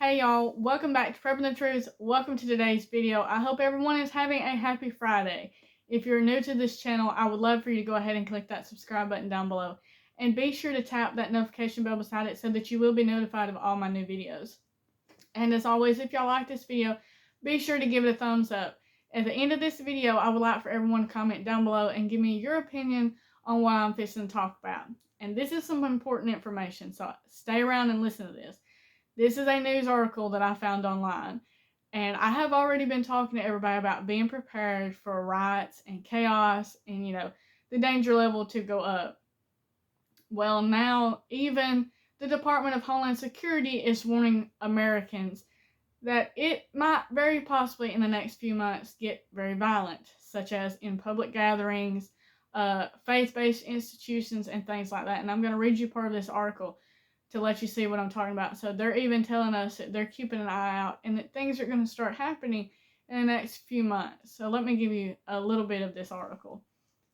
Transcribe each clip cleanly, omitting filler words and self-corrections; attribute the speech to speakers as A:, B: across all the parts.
A: Hey y'all, welcome back to Prepping the Truth. Welcome to today's video. I hope everyone is having a happy Friday. If you're new to this channel, I would love for you to go ahead and click that subscribe button down below. And be sure to tap that notification bell beside it so that you will be notified of all my new videos. And as always, if y'all like this video, be sure to give it a thumbs up. At the end of this video, I would like for everyone to comment down below and give me your opinion on what I'm fixing to talk about. And this is some important information, so stay around and listen to this. This is a news article that I found online, and I have already been talking to everybody about being prepared for riots and chaos and, the danger level to go up. Well, now even the Department of Homeland Security is warning Americans that it might very possibly in the next few months get very violent, such as in public gatherings, faith-based institutions, and things like that. And I'm going to read you part of this article to let you see what I'm talking about. So they're even telling us that they're keeping an eye out and that things are going to start happening in the next few months. So let me give you a little bit of this article.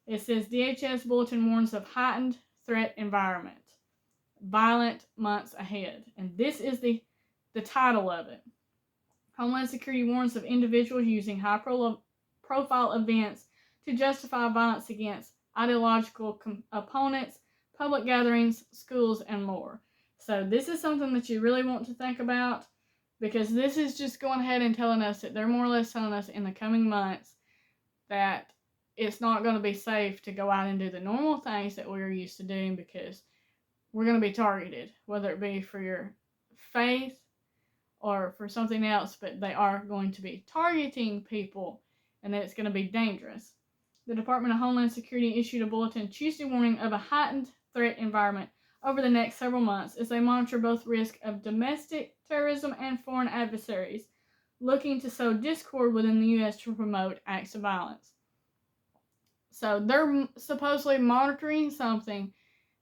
A: It says DHS Bulletin warns of heightened threat environment. Violent months ahead. And this is the title of it. Homeland Security warns of individuals using high-profile events to justify violence against ideological opponents, public gatherings, schools, and more. So this is something that you really want to think about, because this is just going ahead and telling us that they're more or less telling us in the coming months that it's not going to be safe to go out and do the normal things that we're used to doing, because we're going to be targeted, whether it be for your faith or for something else, but they are going to be targeting people, and that it's going to be dangerous. The Department of Homeland Security issued a bulletin Tuesday warning of a heightened threat environment over the next several months as they monitor both risk of domestic terrorism and foreign adversaries looking to sow discord within the U.S. to promote acts of violence. So they're supposedly monitoring something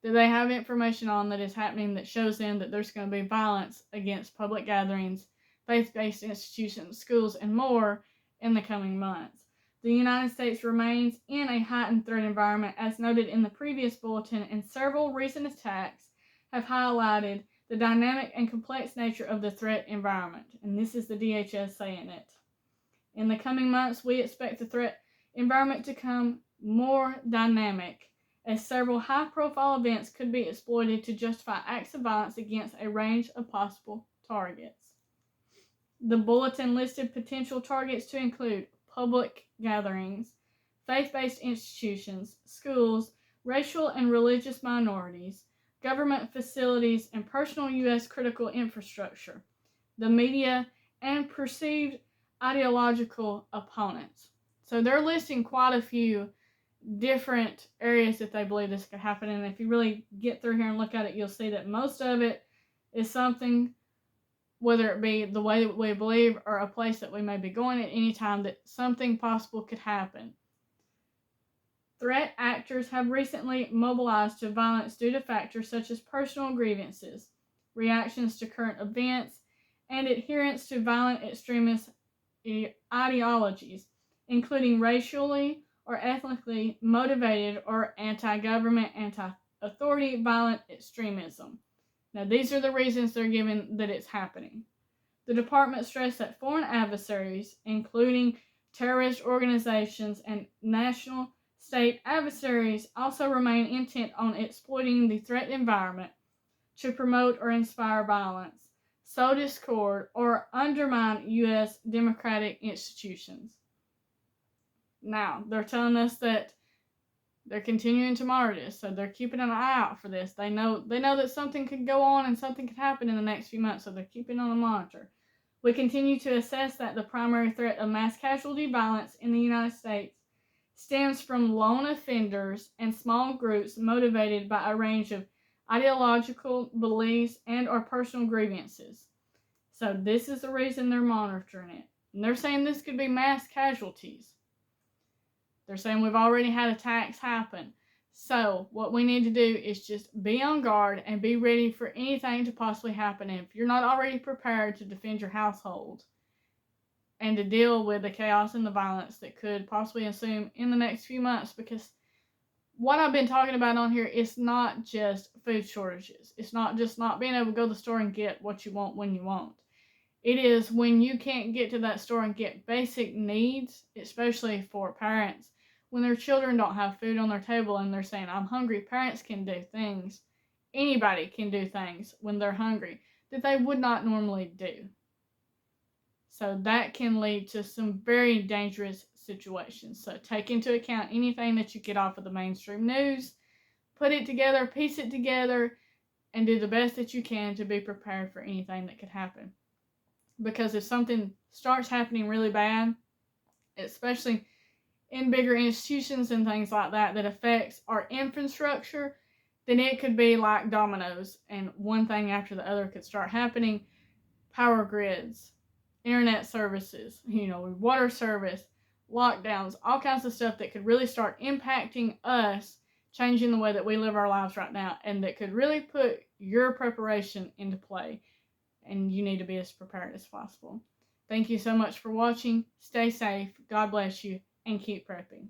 A: that they have information on that is happening that shows them that there's going to be violence against public gatherings, faith-based institutions, schools, and more in the coming months. The United States remains in a heightened threat environment, as noted in the previous bulletin, and several recent attacks have highlighted the dynamic and complex nature of the threat environment. And this is the DHS saying it. In the coming months, we expect the threat environment to become more dynamic, as several high-profile events could be exploited to justify acts of violence against a range of possible targets. The bulletin listed potential targets to include public gatherings, faith-based institutions, schools, racial and religious minorities, government facilities, and personal U.S. critical infrastructure, the media, and perceived ideological opponents. So they're listing quite a few different areas that they believe this could happen, and if you really get through here and look at it, you'll see that most of it is something, whether it be the way that we believe or a place that we may be going at any time, that something possible could happen. Threat actors have recently mobilized to violence due to factors such as personal grievances, reactions to current events, and adherence to violent extremist ideologies, including racially or ethnically motivated or anti-government, anti-authority violent extremism. Now, these are the reasons they're given that it's happening. The department stressed that foreign adversaries, including terrorist organizations and national state adversaries, also remain intent on exploiting the threat environment to promote or inspire violence, sow discord, or undermine U.S. democratic institutions. Now, they're telling us that they're continuing to monitor this, so they're keeping an eye out for this. They know that something could go on and something could happen in the next few months, so they're keeping on a monitor. We continue to assess that the primary threat of mass casualty violence in the United States stems from lone offenders and small groups motivated by a range of ideological beliefs and or personal grievances. So this is the reason they're monitoring it. And they're saying this could be mass casualties. They're saying we've already had attacks happen. So what we need to do is just be on guard and be ready for anything to possibly happen. And if you're not already prepared to defend your household and to deal with the chaos and the violence that could possibly ensue in the next few months, because what I've been talking about on here is not just food shortages. It's not just not being able to go to the store and get what you want when you want. It is when you can't get to that store and get basic needs, especially for parents, when their children don't have food on their table and they're saying, I'm hungry. Parents can do things, anybody can do things when they're hungry that they would not normally do. So that can lead to some very dangerous situations. So take into account anything that you get off of the mainstream news, put it together, piece it together, and do the best that you can to be prepared for anything that could happen. Because if something starts happening really bad, especially in bigger institutions and things like that, that affects our infrastructure, then it could be like dominoes, and one thing after the other could start happening. Power grids, internet services, water service, lockdowns, all kinds of stuff that could really start impacting us, changing the way that we live our lives right now, and that could really put your preparation into play. And you need to be as prepared as possible. Thank you so much for watching. Stay safe. God bless you, and keep prepping.